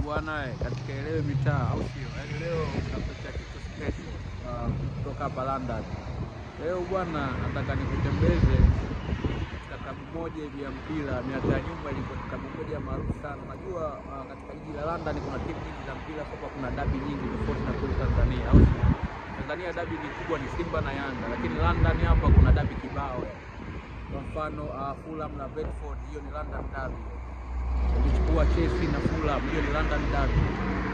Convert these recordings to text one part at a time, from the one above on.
Bwana katika ile mitaa au sio? Yaani leo tunapata kitu special kutoka hapa London. Leo bwana nataka nikutembeze katika klabu moja hivi ya mpira. Miaka ya nyuma ilikuwa klabu moja maarufu sana. Unajua katika jiji la London kuna timu nyingi za mpira, kwa kuna dabi nyingi tofauti na kule Tanzania au sio? Tanzania dabi ni kubwa ni Simba na Yanga, lakini London hapa kuna dabi kibao. Kwa mfano Fulham na Bedford, hiyo ni London derby. Ukichukua Chelsea na Fulham, hiyo ni London derby.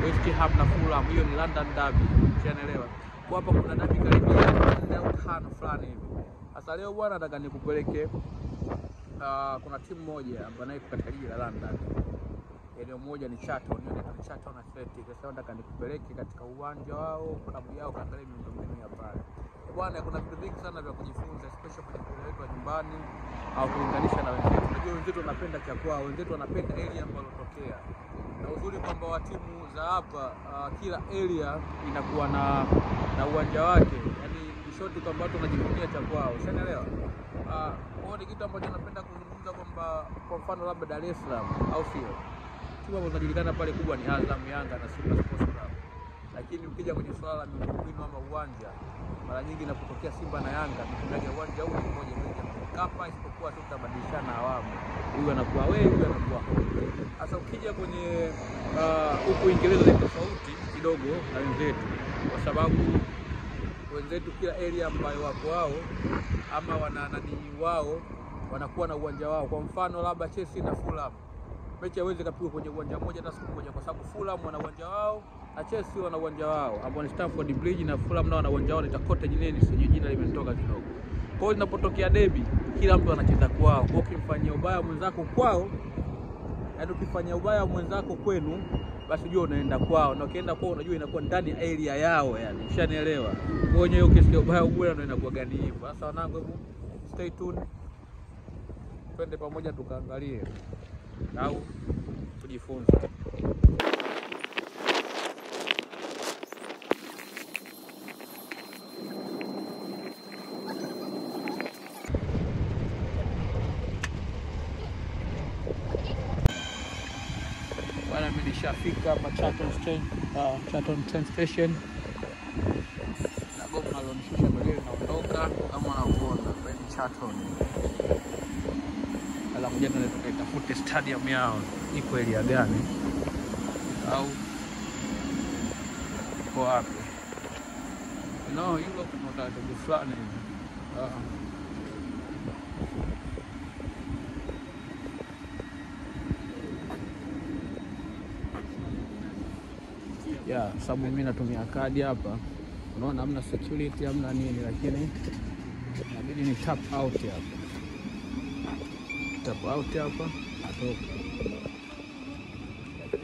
West Ham na Fulham, hiyo ni London derby. Unaelewa? Kwa hapa kuna derby karibia 4 au 5 fulani hivi. Sasa leo bwana nataka nikupeleke kuna timu moja ambayo iko katika jiji la London. Eneo moja ni Charlton, hiyo ni Charlton Athletic. Sasa nataka nikupeleke katika uwanja wao, klabu yao, kaangalia miundombinu ya pale. Bwana kuna vitu vingi sana vya kujifunza, especially kwenye mpira wetu wa nyumbani au kulinganisha na wenzetu. Unajua wenzetu wanapenda cha kwao, wenzetu wanapenda area ambayo wanatokea. Na uzuri kwamba wa timu za hapa kila area inakuwa na uwanja wake. Yaani shoti kwamba watu wanajivunia cha kwao. Unaelewa? Kwa hiyo kitu ambacho napenda kuzungumza kwamba kwa mfano labda Dar es Salaam au sio? Timu ambazo zinajulikana pale kubwa ni Azam, Yanga na Simba Sports Club. Lakini ukija kwenye swala la miundombinu ama uwanja, mara nyingi inapotokea Simba na Yanga mtumiaji uwanja huu ni mmoja Mkapa, isipokuwa tu tutabadilishana awamu. Huyu anakuwa wewe, huyu anakuwa wewe. Sasa ukija kwenye huku Uingereza ni tofauti kidogo na wenzetu, kwa sababu wenzetu kila area ambayo wako wao ama wao wanakuwa na uwanja wao. Kwa mfano labda Chelsea na Fulham, mechi haiwezi kupigwa kwenye uwanja mmoja hata siku moja, kwa sababu Fulham wana uwanja wao na Chelsea wana uwanja wao ambao ni Stamford Bridge, na Fulham nao wana uwanja wao ni Cottage Lane, sijui jina limetoka kidogo. Kwa hiyo inapotokea derby kila mtu anacheza kwao. Kwa ukimfanyia ubaya mwenzako kwao, yaani ukifanyia ubaya mwenzako kwenu, basi unajua unaenda kwao, na ukienda kwao unajua inakuwa ndani ya area yao, yani ushanielewa. Kwa hiyo ukisikia ubaya ubaya ndio inakuwa gani hivyo. Sasa wanangu, hebu stay tuned, twende pamoja tukaangalie au tujifunze. Bwana mimi nishafika hapa Charlton train station. Na goma nalonishusha mbele naondoka kama unaona hapa Charlton. Ala mmoja tunataka itafute stadium yao iko area gani au iko wapi. No, hilo tunataka fulani. Sababu mimi natumia kadi hapa. Unaona hamna security, hamna nini, lakini inabidi ni tap out hapa. Tap out hapa atoka.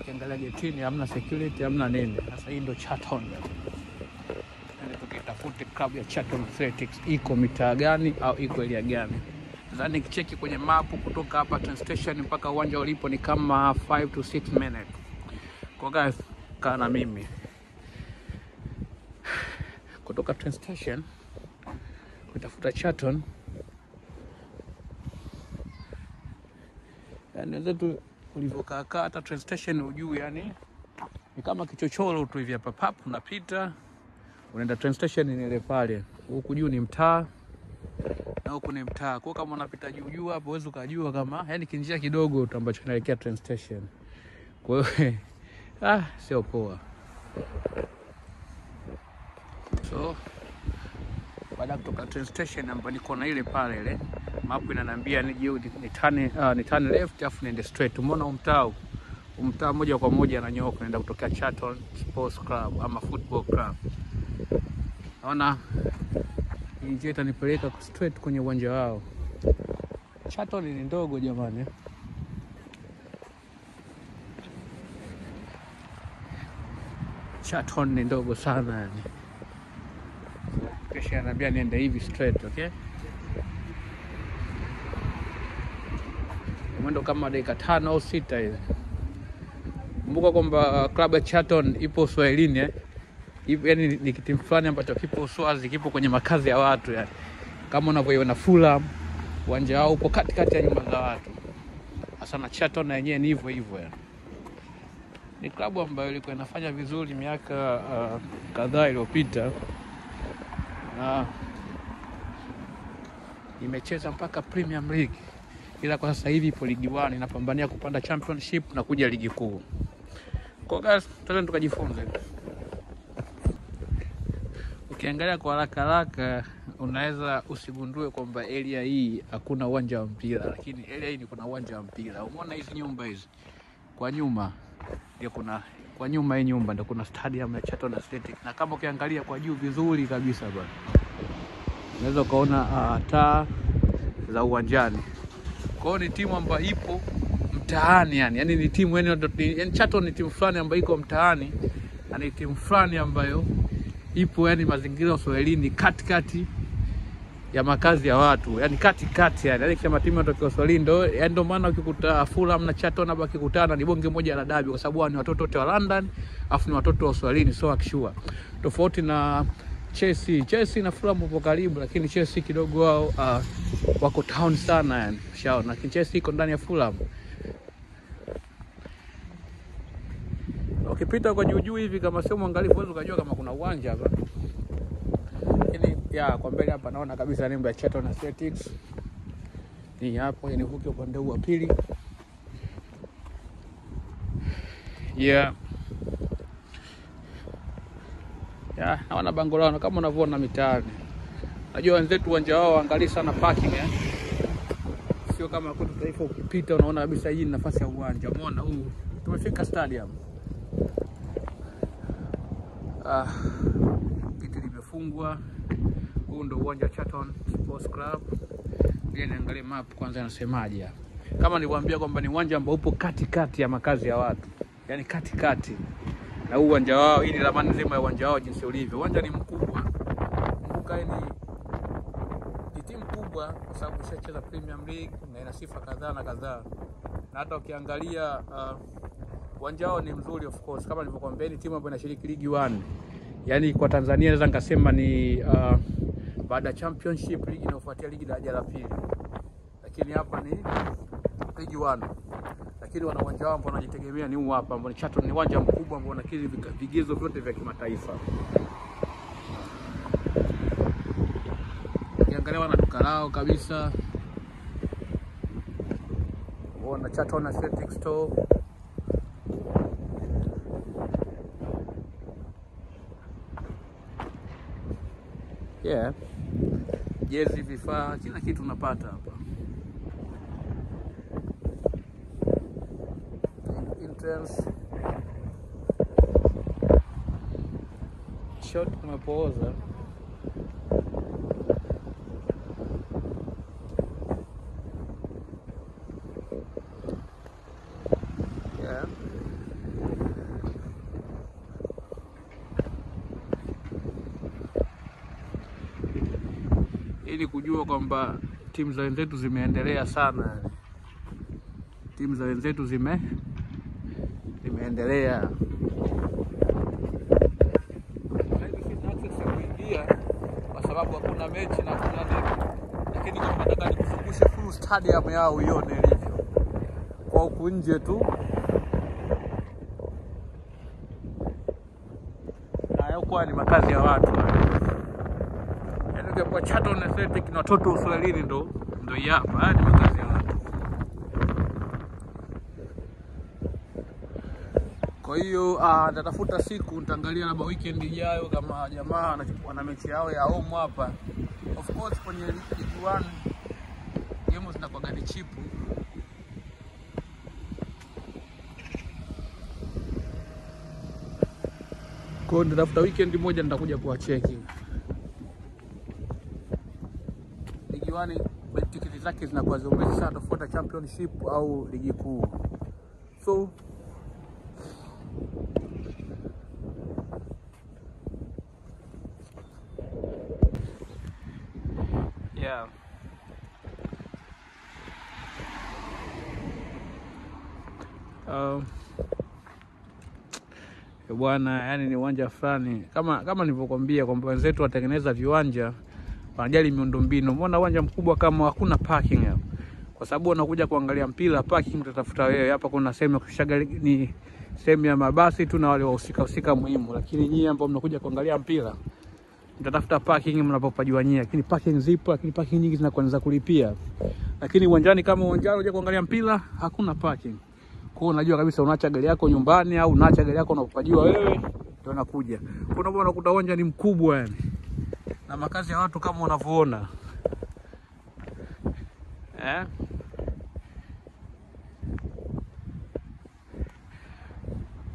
Ukiangalia getini hamna security, hamna nini. Sasa hii ndio Charlton. Yaani tukitafute klabu ya Charlton Athletics iko mitaa gani au iko area gani. Sasa nikicheki kwenye map kutoka hapa train station mpaka uwanja ulipo ni kama 5 to 6 minutes. Kwa guys, kana mimi kutoka train station kutafuta Charlton, yani zetu ulivyokaa hata train station ujui, yani ni kama kichochoro tu hivi hapa papu unapita unaenda train station ni ile pale. Huku juu ni mtaa na huku ni mtaa. Kwa kama unapita juu hapo uweze kujua kama yani kinjia kidogo tu ambacho kinaelekea train station. Kwa hiyo sio poa. So baada kutoka train station ambapo niko na ile pale ile map inaniambia ni turn left afu niende straight. Umeona umtaa moja kwa moja na nyoka naenda kutoka Charlton Sports Club ama Football Club. Naona hii njia itanipeleka straight kwenye uwanja wao. Charlton ni ndogo jamani. Charlton ni ndogo sana yani. Kisha ananiambia niende hivi straight, okay? Mwendo kama dakika 5 au 6 hivi. Kumbuka kwamba klabu ya Charlton ipo Uswahilini yani ni kitu fulani ambacho kipo Uswazi, kipo kwenye makazi ya watu yani. Kama unavyoiona Fulham, uwanja wao upo katikati ya nyumba za watu. Hasa na Charlton na yenyewe ni hivyo hivyo yani. Ni klabu ambayo ilikuwa inafanya vizuri miaka kadhaa iliyopita, na imecheza mpaka Premier League, ila kwa sasa hivi ipo Ligi 1 inapambania kupanda Championship na kuja Ligi Kuu. Kwa guys, tuende tukajifunze. Ukiangalia kwa haraka unaweza usigundue kwamba area hii hakuna uwanja wa mpira, lakini area hii kuna uwanja wa mpira. Umeona hizi nyumba hizi? Kwa nyuma ndio kwa nyuma hii nyumba ndio kuna stadium ya Chaton Athletic, na kama ukiangalia kwa juu vizuri kabisa bwana, unaweza kuona taa za uwanjani. Kwa hiyo ni timu ambayo ipo mtaani yani ni timu yani Chaton ni timu fulani ambayo iko mtaani, na ni timu fulani ambayo ipo yani mazingira ya Uswahilini, katikati ya makazi ya watu, yani katikati yani kama timu inatokea Uswahilini ndio maana ukikuta Fulham na Chaton hapa kikutana ni bonge moja la dabi, kwa sababu ni watoto wote wa London afu ni watoto wa Uswahilini, so akishua. Tofauti na Chelsea na Fulham wapo karibu, lakini Chelsea kidogo wao wako town sana yani, shaona, lakini Chelsea iko ndani ya Fulham. Ukipita kwa juu hivi kama sio mwangalifu unaweza kujua kama kuna uwanja hapa. Lakini kwa mbele hapa naona kabisa nembo ya Chaton Athletics. Ni hapo, ni huko upande wa pili. Naona bango lao kama unavyoona mitaani. Najua wenzetu uwanja wao angalia sana parking sio kama kwetu Taifa, ukipita unaona kabisa hii ni nafasi ya uwanja. Umeona huu tumefika stadium. Kiti limefungwa. Huu ndio uwanja Chaton Sports Club. Bila niangalie map kwanza inasemaje hapa. Kama niliwaambia kwamba ni uwanja ambao upo katikati ya makazi ya watu, yani katikati. Na uwanja wao, hii ni ramani nzima ya uwanja wao jinsi ulivyo. Uwanja ni mkubwa. Kumbuka ni timu kubwa kwa sababu ishacheza Premier League na ina sifa kadhaa na kadhaa. Na hata ukiangalia uwanja wao ni mzuri of course. Kama nilivyokuambia ni timu ambayo inashiriki Ligi 1. Yani kwa Tanzania naweza nikasema ni baada ya Championship League inayofuatia ligi daraja la pili. Lakini hapa ni Ligi 1. Lakini wana uwanja wao ambao wanajitegemea ni huu hapa, ambao ni Chaton, ni uwanja mkubwa ambao unakidhi vigezo vyote vya kimataifa. Ukiangalia wana duka lao kabisa. Wana Chaton Athletic Store. Jezi, vifaa, kila kitu unapata hapa. Entrance. Shot kumepooza. Ili kujua kwamba timu za wenzetu zimeendelea sana. Timu za wenzetu zimeendelea. Kwa sababu hakuna mechi na kuna nini. Lakini kama nataka nikufungushe full stadium yao uione ilivyo. Kwa huku nje tu. Na huko ni makazi ya watu. Kwa Chaton Athletic na watoto wa Uswahilini ndo hapa, ni makazi ya watu. Kwa hiyo natafuta siku nitaangalia labda weekend ijayo kama jamaa wana mechi yao ya home hapa. Of course kwenye Ligi 1 game zinakuwa gani cheap. Kwa hiyo nitafuta weekend moja nitakuja kuwacheki. Ligi 1 tiketi zake zinakuwa zomezi sana tofauti Championship au Ligi Kuu. So bwana, yani ni uwanja fulani kama nilivyokuambia kwamba wenzetu watengeneza viwanja wanajali miundombinu. Umeona uwanja mkubwa kama hakuna parking hapa. Kwa sababu unakuja kuangalia mpira, parking utatafuta wewe. Hapa kuna sehemu ya kushaga ni sehemu ya mabasi tu na wale wahusika muhimu, lakini nyinyi ambao mnakuja kuangalia mpira mtatafuta parking mnapopajua nyinyi, lakini parking zipo, lakini parking nyingi zinakuanza kulipia. Lakini uwanjani kama uwanjani unakuja kuangalia mpira hakuna parking. Kwa hiyo unajua kabisa unaacha gari yako nyumbani au unaacha gari yako unapopajua wewe ndio unakuja. Kuna bwana unakuta uwanja ni mkubwa yani. Na makazi ya watu kama unavyoona.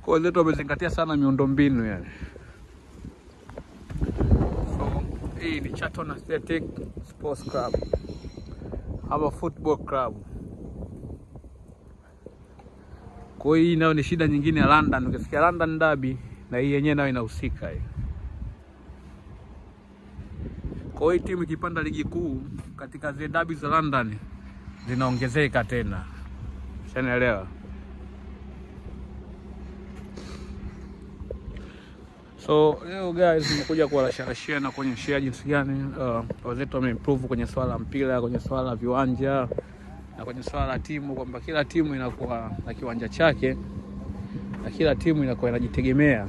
Kwa hiyo leto wamezingatia sana miundombinu yani. So hii ni Charlton Athletic Sports Club ama Football Club. Kwa hiyo hii nayo ni shida nyingine ya London. Ukisikia London Derby na hii yenyewe nayo inahusika hii. Kwa hiyo timu ikipanda ligi kuu katika zile derby za London zinaongezeka tena. Unaelewa? So leo guys nimekuja kuwashare na kuonyesha jinsi gani wazetu wameimprove kwenye swala la mpira, kwenye swala la viwanja na kwenye swala la timu, kwamba kila timu inakuwa na kiwanja chake na kila timu inakuwa inajitegemea.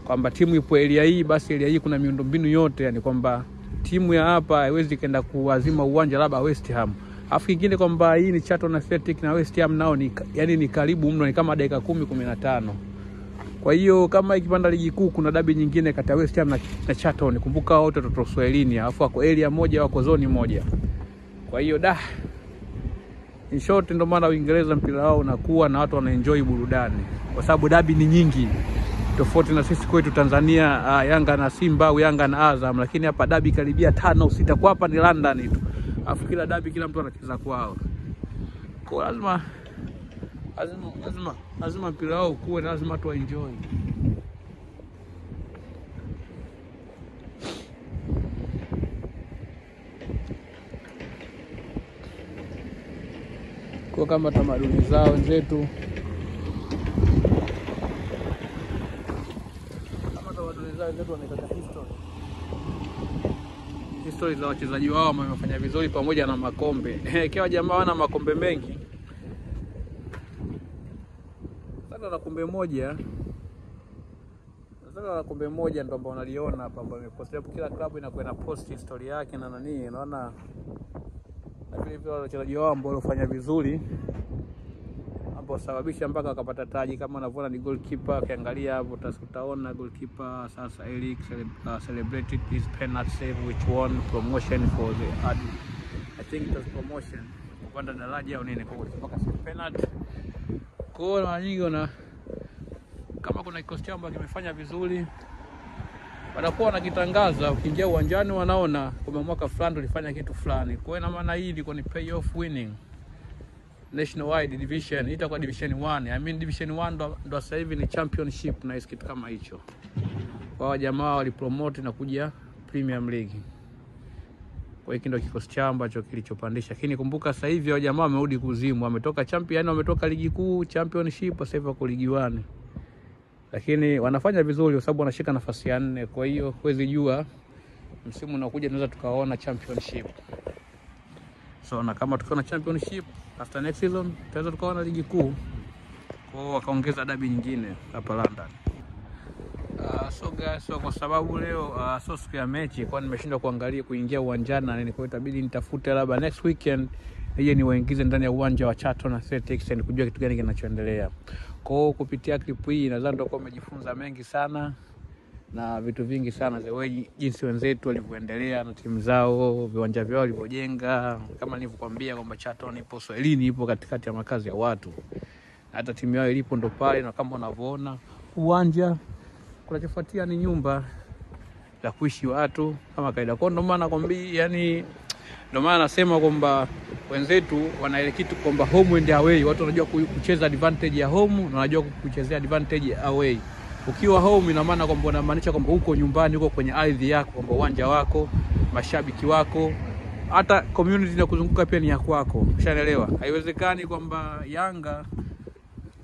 Kwamba timu ipo area hii, basi area hii kuna miundombinu yote, yani kwamba timu ya hapa haiwezi kaenda kuazima uwanja labda West Ham. Afu kingine kwamba hii ni Charlton Athletic na West Ham nao ni karibu mno, ni kama dakika 10-15. Kwa hiyo kama ikipanda ligi kuu kuna dabi nyingine kati ya West Ham na Charlton, kumbuka wote watoto Uswahilini, alafu wako area moja, wako zone moja. Kwa hiyo in short ndio maana Uingereza mpira wao unakuwa na watu wanaenjoy burudani, kwa sababu dabi ni nyingi. Tofauti na sisi kwetu Tanzania, Yanga na Simba au Yanga na Azam, lakini hapa dabi karibia 5-6. Kwa hapa ni London tu. Alafu kila dabi kila mtu anacheza kwao. Kwa lazima mpira wao ukue, lazima tu enjoy. Kwa kama tamaduni zao wenzetu, wanaitaka history za wachezaji wao ambao wamefanya vizuri pamoja na makombe. Ikiwa jamaa wana makombe mengi, sasa na kombe moja, ndio ambao unaliona hapa, ambao imepost hapo. Kila klabu inakuwa na post history yake na nani, unaona. Na vile vile wachezaji wao ambao walifanya vizuri, ambao sababisha mpaka akapata taji, kama unavyoona ni goalkeeper. Ukiangalia hapo utaona goalkeeper sasa Eric celebrated his penalty save which won promotion for the I think it was promotion kupanda daraja au nini, kwa mpaka save penalty. Kwa hiyo mara nyingi kama kuna kikosi chao ambacho kimefanya vizuri, wanakuwa wanakitangaza. Ukiingia uwanjani wanaona kwa mwaka fulani tulifanya kitu fulani. Kwa hiyo na maana hii ilikuwa ni payoff winning nationwide division, itakuwa division 1. Division 1 ndo sasa hivi ni championship na kitu kama hicho. Kwa jamaa walipromote na kuja Premier League. Kwa hiyo ndio kikosi chao ambacho kilichopandisha. Lakini kumbuka sasa hivi wa jamaa wamerudi kuzimu, wametoka champion, wametoka ligi kuu, championship, sasa hivi wako ligi 1. Lakini wanafanya vizuri kwa sababu wanashika nafasi ya 4. Kwa hiyo huwezi jua msimu unaokuja tunaweza tukaona championship. So na kama tukiona championship, after next season tutaweza tukaona ligi kuu. Kwa hiyo wakaongeza dabi nyingine hapa London. So kwa sababu leo so siku ya mechi, kwa nimeshindwa kuingia uwanjani na nini, kwa itabidi nitafute labda next weekend nije niwaingize ndani ya uwanja wa Charlton Athletic na kujua kitu gani kinachoendelea. Kwa hiyo kupitia clip hii nadhani ndio umejifunza mengi sana na vitu vingi sana za jinsi wenzetu walivyoendelea na timu zao, viwanja vyao walivyojenga. Kama nilivyokuambia kwamba Charlton ipo Swahilini, ipo katikati ya makazi ya watu. Hata timu yao ilipo ndo pale, na kama unavyoona uwanja kunachofuatia ni nyumba za kuishi watu kama kaida. Kwa ndo maana nakwambia, yani ndo maana nasema kwamba wenzetu wana ile kitu kwamba home and away. Watu wanajua kucheza advantage ya home na wanajua kuchezea advantage ya away. Ukiwa home ina maana kwamba unamaanisha kwamba uko nyumbani, uko kwenye ardhi yako, kwamba uwanja wako, mashabiki wako, hata community inakuzunguka pia ni ya kwako. Ushaelewa? Haiwezekani kwamba Yanga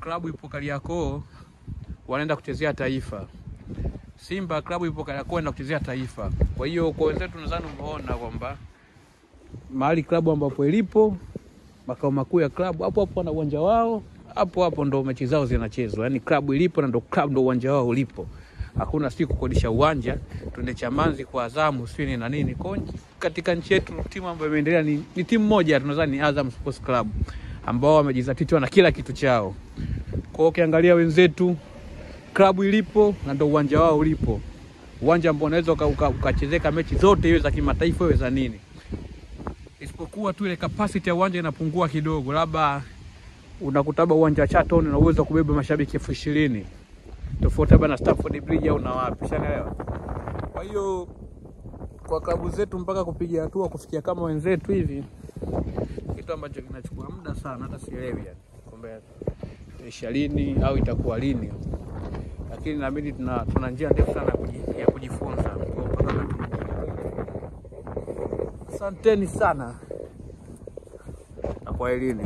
klabu ipo Kariakoo wanaenda kuchezea Taifa, Simba klabu ipo Kariakoo wanaenda kuchezea Taifa. Kwa hiyo kwa wenzetu nadhani umeona kwamba mahali klabu ambapo ilipo, makao makuu ya klabu hapo hapo na uwanja wao, hapo ndo mechi zao zinachezwa. Yaani klabu ilipo na ndo klabu ndo uwanja wao ulipo. Hakuna siku kukodisha uwanja twende Chamanzi kwa Azam sio na nini. Katika nchi yetu timu ambayo imeendelea ni timu moja tunadhani ni Azam Sports Club, ambao wamejizatiti na kila kitu chao. Kwa hiyo ukiangalia wenzetu klabu ilipo na ndo uwanja wao ulipo. Uwanja ambao unaweza ukachezeka mechi zote iwe za kimataifa iwe za nini. Isipokuwa tu ile capacity ya uwanja inapungua kidogo. Labda unakutaba uwanja Chaton na uwezo kubeba mashabiki 20,000. Tofauti na Stamford Bridge au na wapi. Unaelewa? Kwa hiyo kwa klabu zetu mpaka kupiga hatua kufikia kama wenzetu hivi, kitu ambacho kinachukua muda sana, hata sielewi yani kwamba itaisha lini au itakuwa lini. Lakini naamini tuna njia ndefu sana ya kujifunza. Asanteni sana na kwaherini.